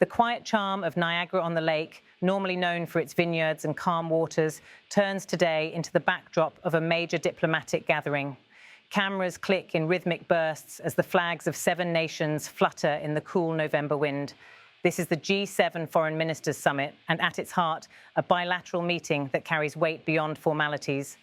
The quiet charm of Niagara-on-the-Lake, normally known for its vineyards and calm waters, turns today into the backdrop of a major diplomatic gathering. Cameras click in rhythmic bursts as the flags of 7 nations flutter in the cool November wind. This is the G7 Foreign Ministers Summit, and at its heart, a bilateral meeting that carries weight beyond formalities.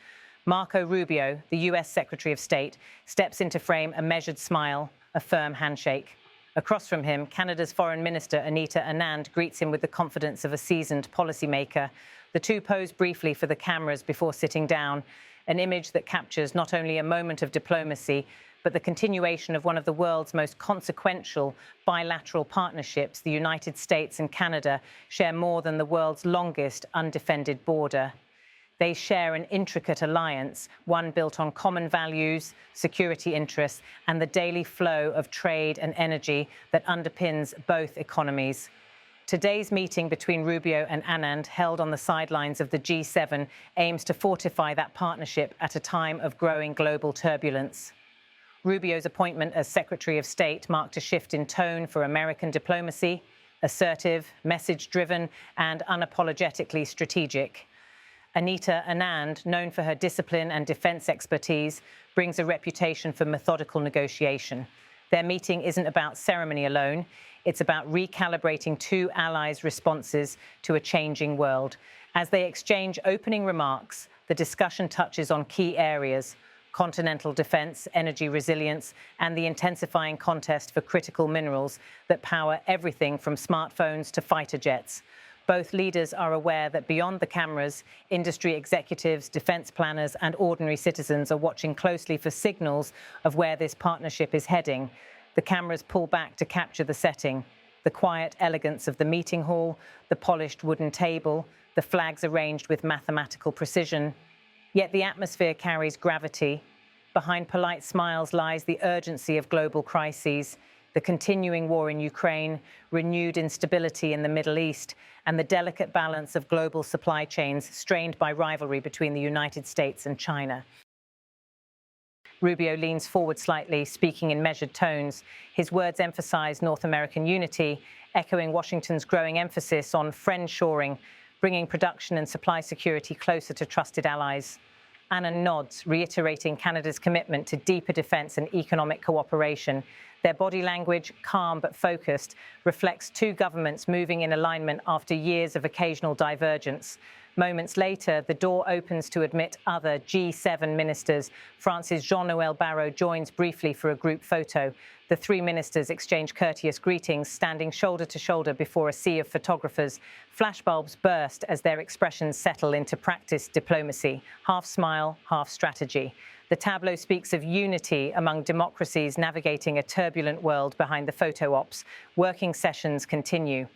Marco Rubio, the US Secretary of State, steps into frame a measured smile, a firm handshake. Across from him, Canada's Foreign Minister Anita Anand greets him with the confidence of a seasoned policymaker. The two pose briefly for the cameras before sitting down, an image that captures not only a moment of diplomacy, but the continuation of one of the world's most consequential bilateral partnerships. The United States and Canada share more than the world's longest undefended border. They share an intricate alliance, one built on common values, security interests, and the daily flow of trade and energy that underpins both economies. Today's meeting between Rubio and Anand, held on the sidelines of the G7, aims to fortify that partnership at a time of growing global turbulence. Rubio's appointment as Secretary of State marked a shift in tone for American diplomacy, assertive, message-driven, and unapologetically strategic. Anita Anand, known for her discipline and defense expertise, brings a reputation for methodical negotiation. Their meeting isn't about ceremony alone. It's about recalibrating two allies' responses to a changing world. As they exchange opening remarks, the discussion touches on key areas: continental defense, energy resilience, and the intensifying contest for critical minerals that power everything from smartphones to fighter jets. Both leaders are aware that beyond the cameras, industry executives, defense planners, and ordinary citizens are watching closely for signals of where this partnership is heading. The cameras pull back to capture the setting: the quiet elegance of the meeting hall, the polished wooden table, the flags arranged with mathematical precision. Yet the atmosphere carries gravity. Behind polite smiles lies the urgency of global crises: the continuing war in Ukraine, renewed instability in the Middle East, and the delicate balance of global supply chains strained by rivalry between the United States and China. Rubio leans forward slightly, speaking in measured tones. His words emphasize North American unity, echoing Washington's growing emphasis on friendshoring, bringing production and supply security closer to trusted allies. Anand nods, reiterating Canada's commitment to deeper defense and economic cooperation. Their body language, calm but focused, reflects two governments moving in alignment after years of occasional divergence. Moments later, the door opens to admit other G7 ministers. France's Jean-Noël Barrot joins briefly for a group photo. The 3 ministers exchange courteous greetings, standing shoulder to shoulder before a sea of photographers. Flashbulbs burst as their expressions settle into practiced diplomacy, half smile, half strategy. The tableau speaks of unity among democracies navigating a turbulent world behind the photo ops. Working sessions continue.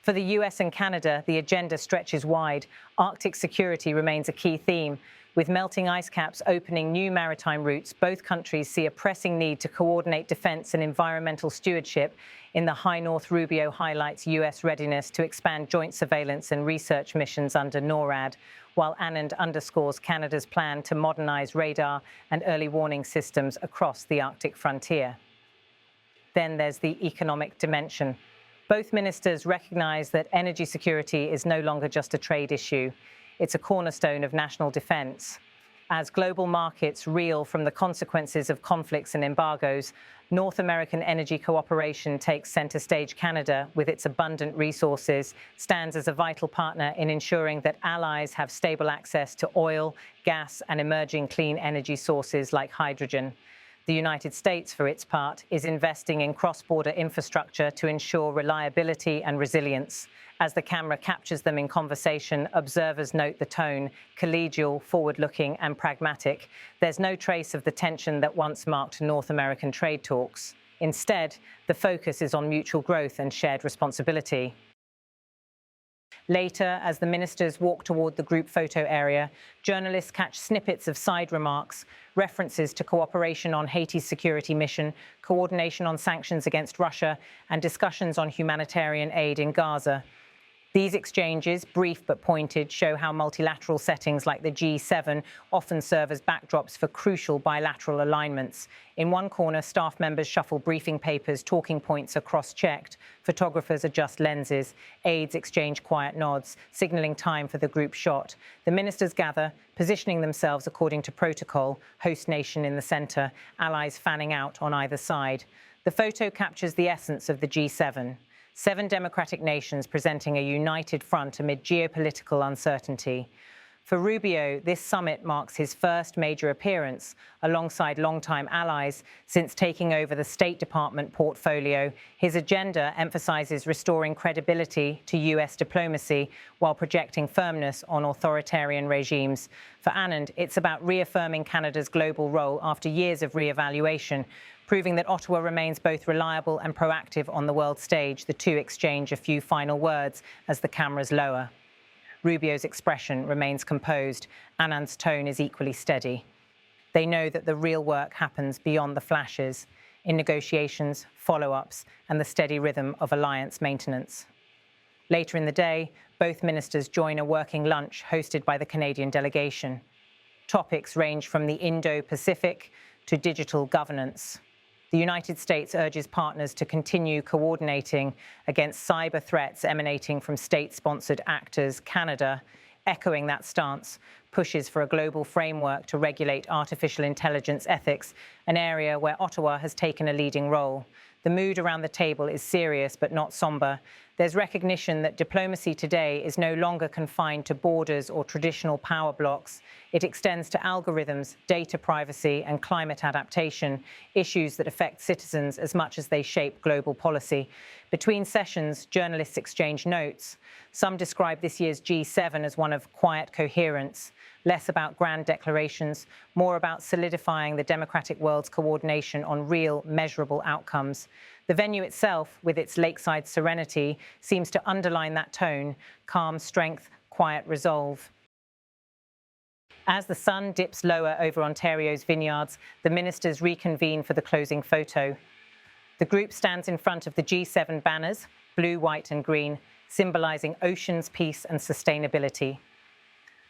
For the US and Canada, the agenda stretches wide. Arctic security remains a key theme. With melting ice caps opening new maritime routes, both countries see a pressing need to coordinate defense and environmental stewardship. In the High North, Rubio highlights US readiness to expand joint surveillance and research missions under NORAD, while Anand underscores Canada's plan to modernize radar and early warning systems across the Arctic frontier. Then there's the economic dimension. Both ministers recognize that energy security is no longer just a trade issue. It's a cornerstone of national defense. As global markets reel from the consequences of conflicts and embargoes, North American energy cooperation takes center stage. Canada, with its abundant resources, stands as a vital partner in ensuring that allies have stable access to oil, gas, and emerging clean energy sources like hydrogen. The United States, for its part, is investing in cross-border infrastructure to ensure reliability and resilience. As the camera captures them in conversation, observers note the tone: collegial, forward-looking, and pragmatic. There's no trace of the tension that once marked North American trade talks. Instead, the focus is on mutual growth and shared responsibility. Later, as the ministers walk toward the group photo area, journalists catch snippets of side remarks, references to cooperation on Haiti's security mission, coordination on sanctions against Russia, and discussions on humanitarian aid in Gaza. These exchanges, brief but pointed, show how multilateral settings like the G7 often serve as backdrops for crucial bilateral alignments. In one corner, staff members shuffle briefing papers, talking points are cross-checked, photographers adjust lenses, aides exchange quiet nods, signalling time for the group shot. The ministers gather, positioning themselves according to protocol, host nation in the centre, allies fanning out on either side. The photo captures the essence of the G7. 7 democratic nations presenting a united front amid geopolitical uncertainty. For Rubio, this summit marks his first major appearance alongside longtime allies since taking over the State Department portfolio. His agenda emphasizes restoring credibility to US diplomacy while projecting firmness on authoritarian regimes. For Anand, it's about reaffirming Canada's global role after years of re-evaluation, proving that Ottawa remains both reliable and proactive on the world stage. The two exchange a few final words as the cameras lower. Rubio's expression remains composed. Anand's tone is equally steady. They know that the real work happens beyond the flashes, in negotiations, follow-ups, and the steady rhythm of alliance maintenance. Later in the day, both ministers join a working lunch hosted by the Canadian delegation. Topics range from the Indo-Pacific to digital governance. The United States urges partners to continue coordinating against cyber threats emanating from state-sponsored actors. Canada, echoing that stance, pushes for a global framework to regulate artificial intelligence ethics, an area where Ottawa has taken a leading role. The mood around the table is serious but not somber. There's recognition that diplomacy today is no longer confined to borders or traditional power blocks. It extends to algorithms, data privacy, and climate adaptation, issues that affect citizens as much as they shape global policy. Between sessions, journalists exchange notes. Some describe this year's G7 as one of quiet coherence, less about grand declarations, more about solidifying the democratic world's coordination on real, measurable outcomes. The venue itself, with its lakeside serenity, seems to underline that tone: calm strength, quiet resolve. As the sun dips lower over Ontario's vineyards, the ministers reconvene for the closing photo. The group stands in front of the G7 banners, blue, white and green, symbolizing oceans, peace and sustainability.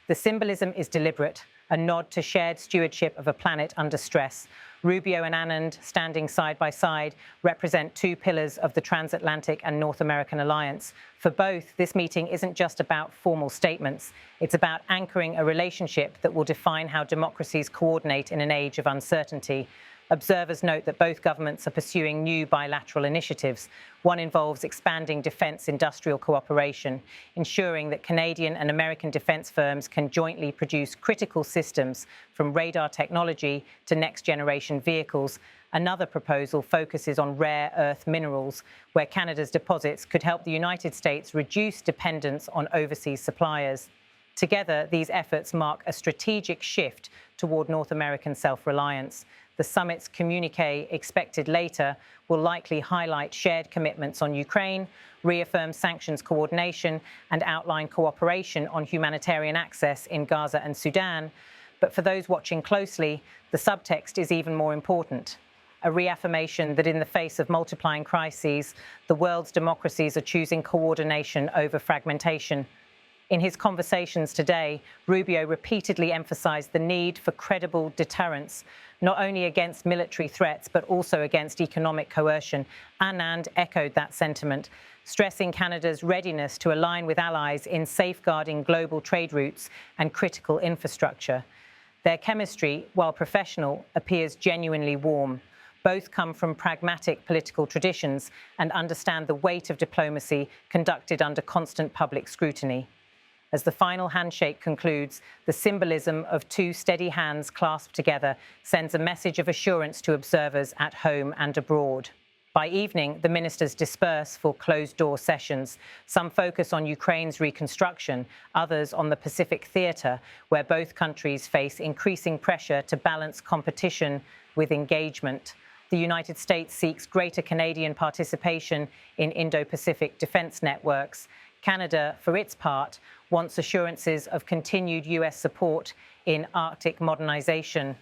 The symbolism is deliberate, a nod to shared stewardship of a planet under stress. Rubio and Anand, standing side by side, represent two pillars of the transatlantic and North American alliance. For both, this meeting isn't just about formal statements. It's about anchoring a relationship that will define how democracies coordinate in an age of uncertainty. Observers note that both governments are pursuing new bilateral initiatives. One involves expanding defence industrial cooperation, ensuring that Canadian and American defence firms can jointly produce critical systems from radar technology to next-generation vehicles. Another proposal focuses on rare earth minerals, where Canada's deposits could help the United States reduce dependence on overseas suppliers. Together, these efforts mark a strategic shift toward North American self-reliance. The summit's communiqué, expected later, will likely highlight shared commitments on Ukraine, reaffirm sanctions coordination, and outline cooperation on humanitarian access in Gaza and Sudan. But for those watching closely, the subtext is even more important: a reaffirmation that in the face of multiplying crises, the world's democracies are choosing coordination over fragmentation. In his conversations today, Rubio repeatedly emphasized the need for credible deterrence, not only against military threats, but also against economic coercion. Anand echoed that sentiment, stressing Canada's readiness to align with allies in safeguarding global trade routes and critical infrastructure. Their chemistry, while professional, appears genuinely warm. Both come from pragmatic political traditions and understand the weight of diplomacy conducted under constant public scrutiny. As the final handshake concludes, the symbolism of two steady hands clasped together sends a message of assurance to observers at home and abroad. By evening, the ministers disperse for closed-door sessions. Some focus on Ukraine's reconstruction, others on the Pacific theatre, where both countries face increasing pressure to balance competition with engagement. The United States seeks greater Canadian participation in Indo-Pacific defence networks. Canada, for its part, wants assurances of continued US support in Arctic modernization.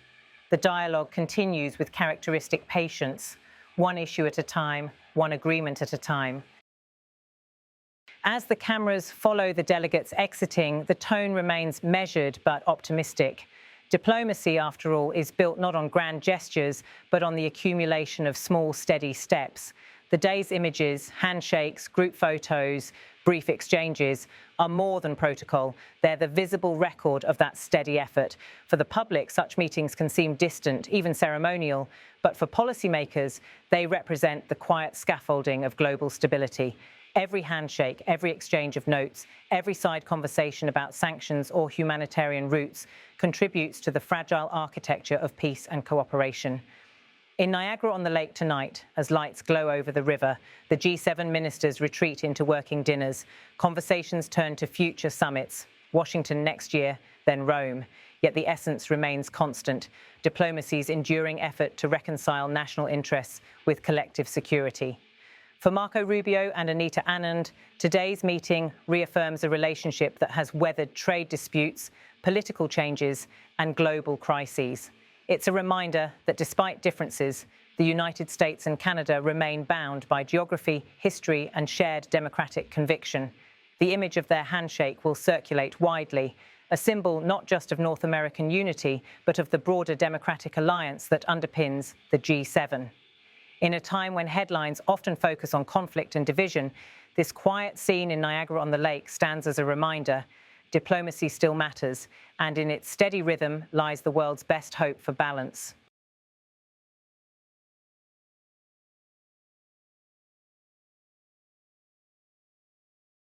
The dialogue continues with characteristic patience, one issue at a time, one agreement at a time. As the cameras follow the delegates exiting, the tone remains measured but optimistic. Diplomacy, after all, is built not on grand gestures, but on the accumulation of small, steady steps. The day's images, handshakes, group photos, brief exchanges are more than protocol. They're the visible record of that steady effort. For the public, such meetings can seem distant, even ceremonial, but for policymakers, they represent the quiet scaffolding of global stability. Every handshake, every exchange of notes, every side conversation about sanctions or humanitarian routes contributes to the fragile architecture of peace and cooperation. In Niagara-on-the-Lake tonight, as lights glow over the river, the G7 ministers retreat into working dinners. Conversations turn to future summits, Washington next year, then Rome. Yet the essence remains constant: diplomacy's enduring effort to reconcile national interests with collective security. For Marco Rubio and Anita Anand, today's meeting reaffirms a relationship that has weathered trade disputes, political changes, and global crises. It's a reminder that despite differences, the United States and Canada remain bound by geography, history, and shared democratic conviction. The image of their handshake will circulate widely, a symbol not just of North American unity, but of the broader democratic alliance that underpins the G7. In a time when headlines often focus on conflict and division, this quiet scene in Niagara-on-the-Lake stands as a reminder: diplomacy still matters, and in its steady rhythm lies the world's best hope for balance.